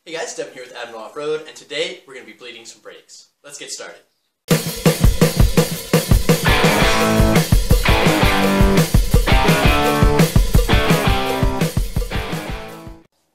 Hey guys, Devin here with Admiral Off-Road, and today we're going to be bleeding some brakes. Let's get started.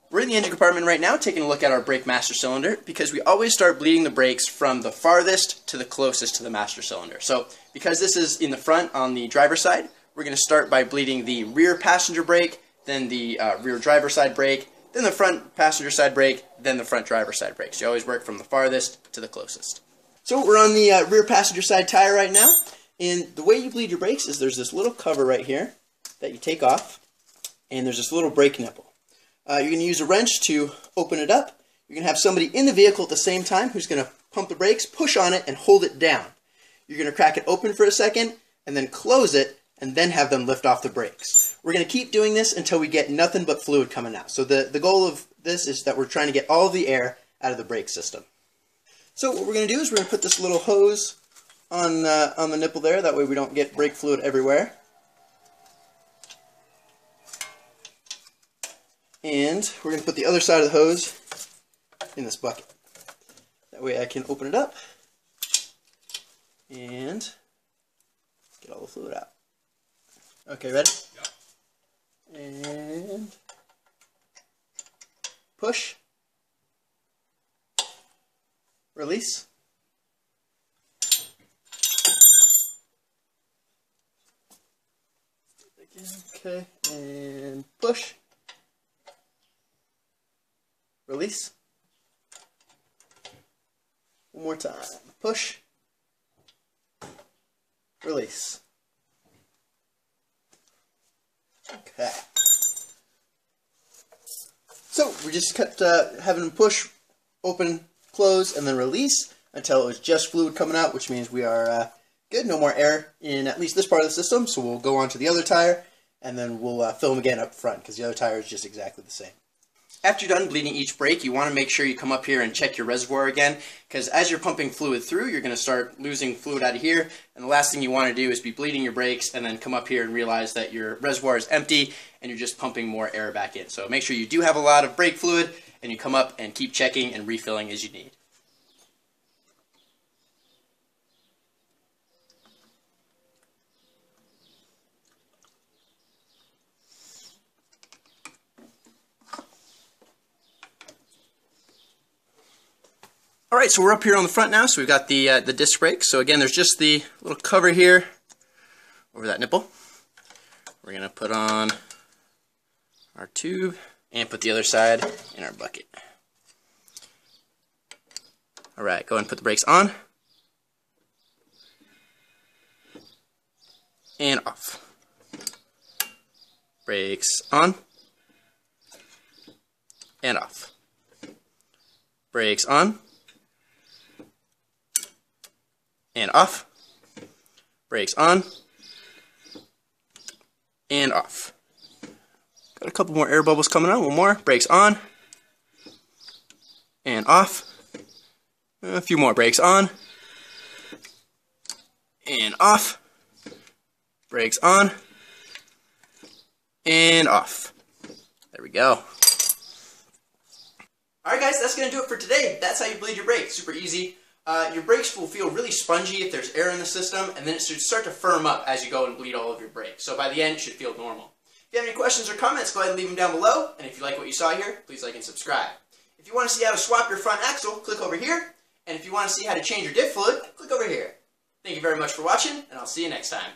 We're in the engine compartment right now taking a look at our brake master cylinder because we always start bleeding the brakes from the farthest to the closest to the master cylinder. So because this is in the front on the driver's side, we're going to start by bleeding the rear passenger brake, then the rear driver side brake, then the front passenger side brake, then the front driver side brake. So you always work from the farthest to the closest. So we're on the rear passenger side tire right now, and the way you bleed your brakes is there's this little cover right here that you take off, and there's this little brake nipple. You're going to use a wrench to open it up. You're going to have somebody in the vehicle at the same time who's going to pump the brakes, push on it, and hold it down. You're going to crack it open for a second, and then close it, and then have them lift off the brakes. We're going to keep doing this until we get nothing but fluid coming out. So the goal of this is that we're trying to get all of the air out of the brake system. So what we're going to do is we're going to put this little hose on the nipple there. That way we don't get brake fluid everywhere. And we're going to put the other side of the hose in this bucket. That way I can open it up and get all the fluid out. Okay, ready? Yep. And push. Release. Okay, and push. Release. One more time. Push. Release. Okay. So we just kept having them push, open, close, and then release until it was just fluid coming out, which means we are good. No more air in at least this part of the system. So we'll go on to the other tire, and then we'll fill them again up front because the other tire is just exactly the same. After you're done bleeding each brake, you want to make sure you come up here and check your reservoir again, because as you're pumping fluid through, you're going to start losing fluid out of here, and the last thing you want to do is be bleeding your brakes and then come up here and realize that your reservoir is empty and you're just pumping more air back in. So make sure you do have a lot of brake fluid, and you come up and keep checking and refilling as you need. Alright, so we're up here on the front now, so we've got the disc brake. So again, there's just the little cover here over that nipple. We're going to put on our tube and put the other side in our bucket. Alright, go ahead and put the brakes on and off. Brakes on and off. Brakes on and off. Brakes on and off. Got a couple more air bubbles coming out. One more. Brakes on and off. A few more. Brakes on and off. Brakes on and off. There we go. Alright guys, that's going to do it for today. That's how you bleed your brakes. Super easy. Your brakes will feel really spongy if there's air in the system, and then it should start to firm up as you go and bleed all of your brakes. So by the end, it should feel normal. If you have any questions or comments, go ahead and leave them down below. And if you like what you saw here, please like and subscribe. If you want to see how to swap your front axle, click over here. And if you want to see how to change your diff fluid, click over here. Thank you very much for watching, and I'll see you next time.